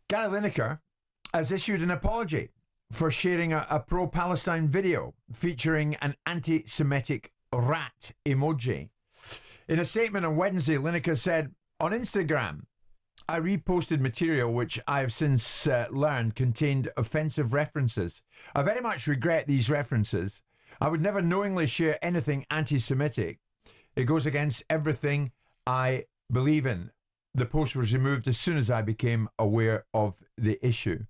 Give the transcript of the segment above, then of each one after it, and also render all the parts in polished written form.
Gary Lineker has issued an apology for sharing a pro-Palestine video featuring an anti-Semitic rat emoji. In a statement on Wednesday, Lineker said, on Instagram, I reposted material which I have since learned contained offensive references. I very much regret these references. I would never knowingly share anything anti-Semitic. It goes against everything I believe in. The post was removed as soon as I became aware of the issue.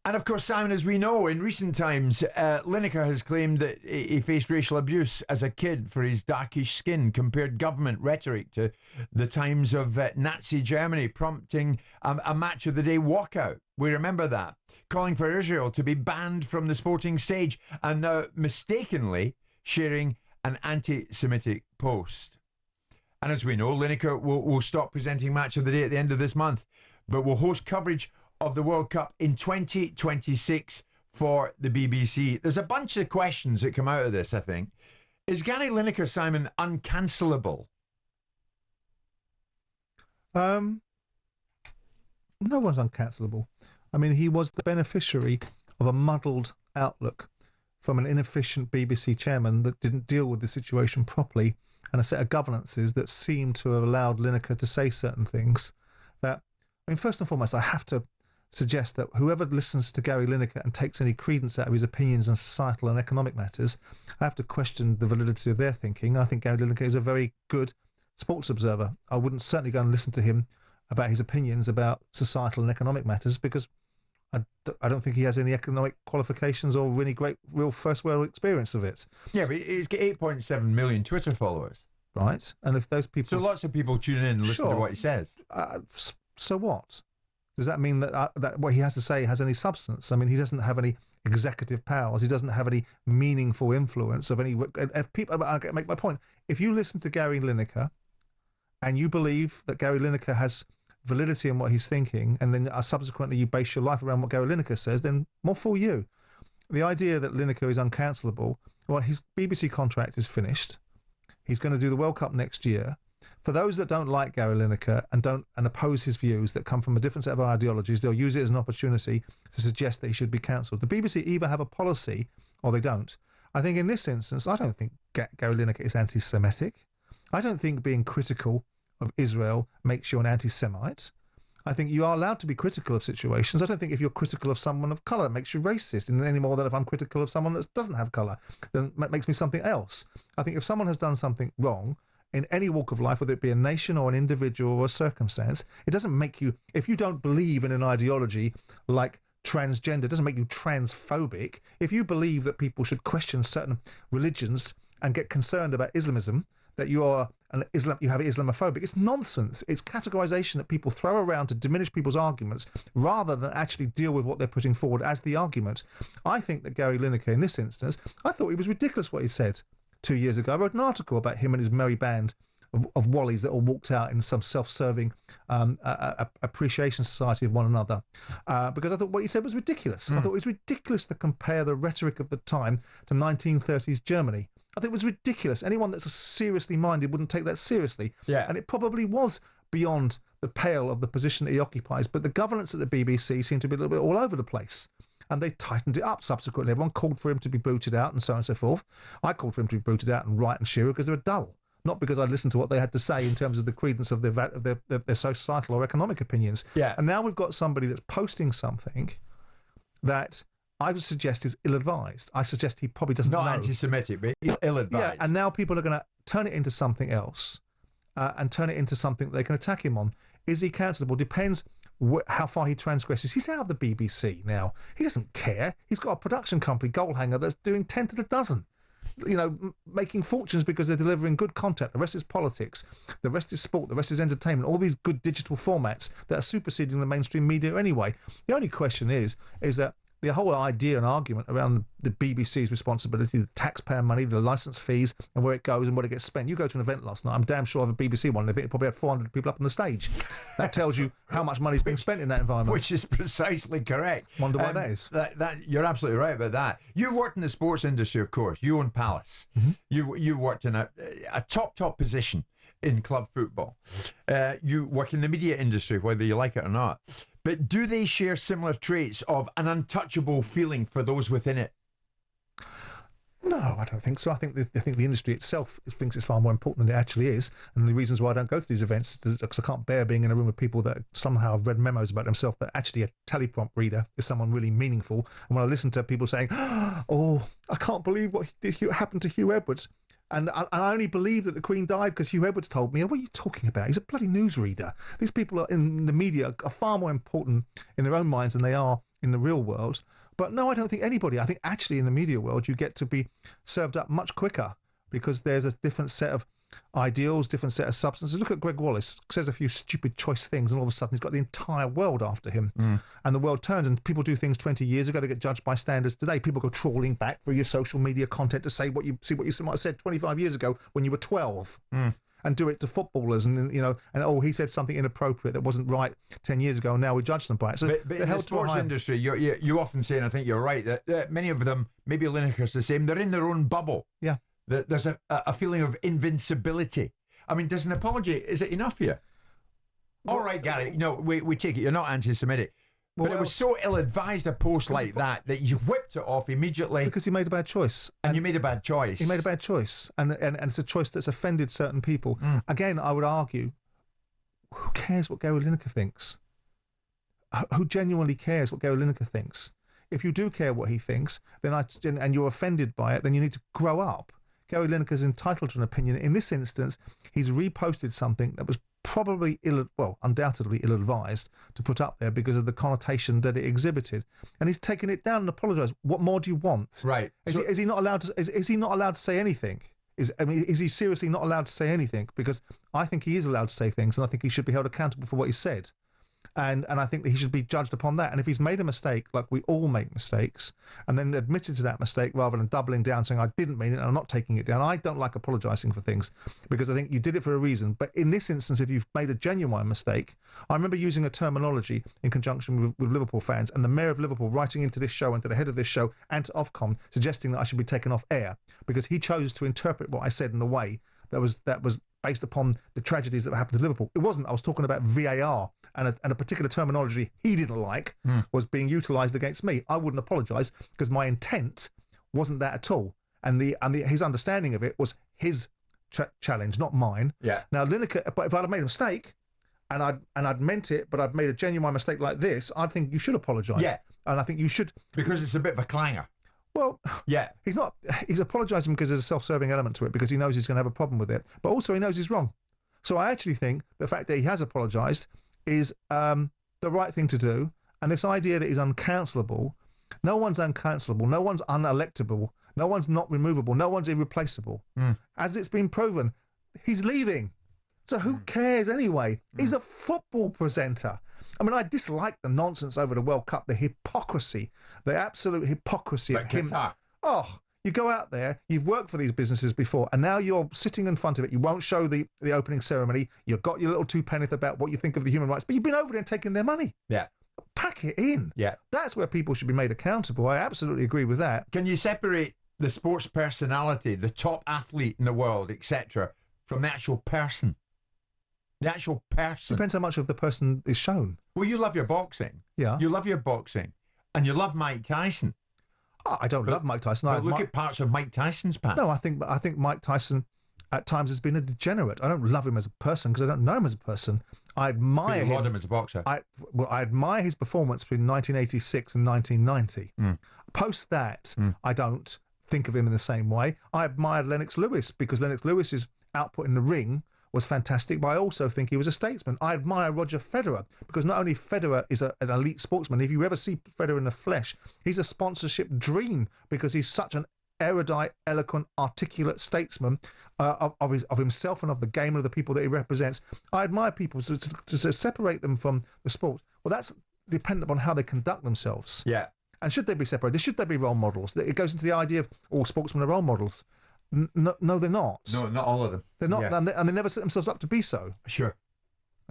And of course, Simon, as we know, in recent times, Lineker has claimed that he faced racial abuse as a kid for his darkish skin, compared government rhetoric to the times of Nazi Germany, prompting a match of the day walkout. We remember that. Calling for Israel to be banned from the sporting stage, and now mistakenly sharing an anti-Semitic post. And as we know, Lineker will stop presenting Match of the Day at the end of this month, but will host coverage of the World Cup in 2026 for the BBC. There's a bunch of questions that come out of this, I think. Is Gary Lineker, Simon, uncancellable? No one's uncancellable. I mean, he was the beneficiary of a muddled outlook from an inefficient BBC chairman that didn't deal with the situation properly, and a set of governances that seemed to have allowed Lineker to say certain things that, I mean, first and foremost, I have to suggest that whoever listens to Gary Lineker and takes any credence out of his opinions on societal and economic matters, I have to question the validity of their thinking. I think Gary Lineker is a very good sports observer. I wouldn't certainly go and listen to him about his opinions about societal and economic matters, because I don't think he has any economic qualifications or really great, real first-world experience of it. Yeah, but he's got 8.7 million Twitter followers. Right, and if those people... So lots of people tune in and listen to what he says. So what? Does that mean that what he has to say has any substance? I mean, he doesn't have any executive powers. He doesn't have any meaningful influence of any... If people, I'll make my point. If you listen to Gary Lineker and you believe that Gary Lineker has validity in what he's thinking, and then subsequently you base your life around what Gary Lineker says, then more for you. The idea that Lineker is uncancelable, well, his BBC contract is finished. He's going to do the World Cup next year. For those that don't like Gary Lineker and oppose his views, that come from a different set of ideologies, they'll use it as an opportunity to suggest that he should be cancelled. The BBC either have a policy or they don't. I think in this instance, I don't think Gary Lineker is anti-Semitic. I don't think being critical of Israel makes you an anti-Semite. I think you are allowed to be critical of situations. I don't think if you're critical of someone of colour, it makes you racist any more than if I'm critical of someone that doesn't have colour, then it makes me something else. I think if someone has done something wrong in any walk of life, whether it be a nation or an individual or a circumstance, it doesn't make you, if you don't believe in an ideology like transgender, it doesn't make you transphobic. If you believe that people should question certain religions and get concerned about Islamism, that you have Islamophobic. It's nonsense. It's categorization that people throw around to diminish people's arguments rather than actually deal with what they're putting forward as the argument. I think that Gary Lineker, in this instance, I thought it was ridiculous what he said 2 years ago. I wrote an article about him and his merry band of Wallies that all walked out in some self-serving appreciation society of one another, because I thought what he said was ridiculous. I thought it was ridiculous to compare the rhetoric of the time to 1930s Germany. I think it was ridiculous. Anyone that's seriously minded wouldn't take that seriously. Yeah. And it probably was beyond the pale of the position that he occupies. But the governance at the BBC seemed to be a little bit all over the place. And they tightened it up subsequently. Everyone called for him to be booted out and so on and so forth. I called for him to be booted out and Wright and Shearer because they were dull. Not because I listened to what they had to say in terms of the credence of their societal or economic opinions. Yeah. And now we've got somebody that's posting something that I would suggest is ill-advised. I suggest he probably doesn't know. Not anti-Semitic, but ill-advised. Yeah, and now people are going to turn it into something else and turn it into something that they can attack him on. Is he cancelable? Depends how far he transgresses. He's out of the BBC now. He doesn't care. He's got a production company, Goalhanger, that's doing 10 to the dozen. You know, making fortunes because they're delivering good content. The rest is politics. The rest is sport. The rest is entertainment. All these good digital formats that are superseding the mainstream media anyway. The only question is that the whole idea and argument around the BBC's responsibility, the taxpayer money, the licence fees, and where it goes and what it gets spent. You go to an event last night, I'm damn sure of a BBC one, I think it probably had 400 people up on the stage. That tells you how much money's being spent in that environment. Which is precisely correct. Wonder why that is. You're absolutely right about that. You've worked in the sports industry, of course. You own Palace. Mm-hmm. You worked in a top position in club football. You work in the media industry, whether you like it or not. But do they share similar traits of an untouchable feeling for those within it? No, I don't think so. I think the industry itself thinks it's far more important than it actually is. And the reasons why I don't go to these events is because I can't bear being in a room with people that somehow have read memos about themselves that actually a teleprompt reader is someone really meaningful. And when I listen to people saying, oh, I can't believe what happened to Hugh Edwards. And I only believe that the Queen died because Hugh Edwards told me. What are you talking about? He's a bloody newsreader. These people in the media are far more important in their own minds than they are in the real world. But no, I don't think anybody. I think actually in the media world, you get to be served up much quicker because there's a different set of ideals, different set of substances. Look at Greg Wallace, says a few stupid choice things, and all of a sudden he's got the entire world after him. And the world turns, and people do things 20 years ago, they get judged by standards today. People go trawling back through your social media content to say what you might have said 25 years ago when you were 12. And do it to footballers, and he said something inappropriate that wasn't right 10 years ago, and now we judge them by it. So but in the sports industry, you often say, and I think you're right, that many of them, maybe Lineker's the same, they're in their own bubble. Yeah. There's a feeling of invincibility. I mean, does an apology, is it enough here? All right, Gary, we take it, you're not anti-Semitic. But it was so ill-advised, a post like that you whipped it off immediately. Because he made a bad choice. And you made a bad choice. He made a bad choice. And it's a choice that's offended certain people. Again, I would argue, who cares what Gary Lineker thinks? Who genuinely cares what Gary Lineker thinks? If you do care what he thinks, and you're offended by it, then you need to grow up. Gary Lineker's entitled to an opinion. In this instance, he's reposted something that was probably undoubtedly ill-advised to put up there because of the connotation that it exhibited, and he's taken it down and apologised. What more do you want? Right? Is he not allowed to? Is he not allowed to say anything? Is he seriously not allowed to say anything? Because I think he is allowed to say things, and I think he should be held accountable for what he said. And I think that he should be judged upon that. And if he's made a mistake, like we all make mistakes, and then admitted to that mistake rather than doubling down saying, I didn't mean it and I'm not taking it down. I don't like apologising for things because I think you did it for a reason. But in this instance, if you've made a genuine mistake, I remember using a terminology in conjunction with Liverpool fans and the mayor of Liverpool writing into this show and to the head of this show and to Ofcom suggesting that I should be taken off air because he chose to interpret what I said in a way that was based upon the tragedies that happened to Liverpool. It wasn't. I was talking about VAR and a particular terminology he didn't like was being utilised against me. I wouldn't apologise because my intent wasn't that at all. And his understanding of it was his challenge, not mine. Yeah. Now, Lineker, but if I'd have made a mistake and I'd meant it, but I'd made a genuine mistake like this, I'd think you should apologise. Yeah. And I think you should. Because it's a bit of a clanger. Well, yeah, he's not. He's apologising because there's a self-serving element to it because he knows he's going to have a problem with it, but also he knows he's wrong. So I actually think the fact that he has apologised is the right thing to do. And this idea that he's uncancellable, no one's uncancellable, no one's unelectable, no one's not removable, no one's irreplaceable. As it's been proven, he's leaving. So who cares anyway? He's a football presenter. I mean, I dislike the nonsense over the World Cup, the hypocrisy, the absolute hypocrisy of him. Oh, you go out there, you've worked for these businesses before, and now you're sitting in front of it. You won't show the opening ceremony. You've got your little two-penneth about what you think of the human rights, but you've been over there and taken their money. Yeah. Pack it in. Yeah. That's where people should be made accountable. I absolutely agree with that. Can you separate the sports personality, the top athlete in the world, etc., from the actual person? The actual person. Depends how much of the person is shown. Well, you love your boxing. Yeah. You love your boxing. And you love Mike Tyson. I don't love Mike Tyson. But look at parts of Mike Tyson's past. No, I think Mike Tyson at times has been a degenerate. I don't love him as a person because I don't know him as a person. I admire him. Him as a boxer. I admire his performance between 1986 and 1990. Post that, I don't think of him in the same way. I admired Lennox Lewis because Lennox Lewis's output in the ring was fantastic, but I also think he was a statesman. I admire Roger Federer because not only Federer is an elite sportsman, if you ever see Federer in the flesh, he's a sponsorship dream because he's such an erudite, eloquent, articulate statesman of himself and of the game and of the people that he represents. I admire people to separate them from the sport. Well, that's dependent upon how they conduct themselves. Yeah. And should they be separated? Should there be role models? It goes into the idea of all sportsmen are role models. No, they're not. No, not all of them. They're not, and they never set themselves up to be so. Sure.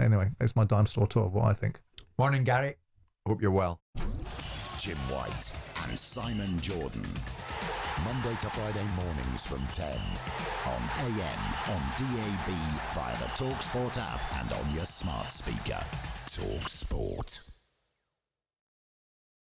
Anyway, it's my dime store tour of what I think. Morning, Gary. Hope you're well. Jim White and Simon Jordan. Monday to Friday mornings from 10 on AM, on DAB, via the talkSPORT app and on your smart speaker. talkSPORT.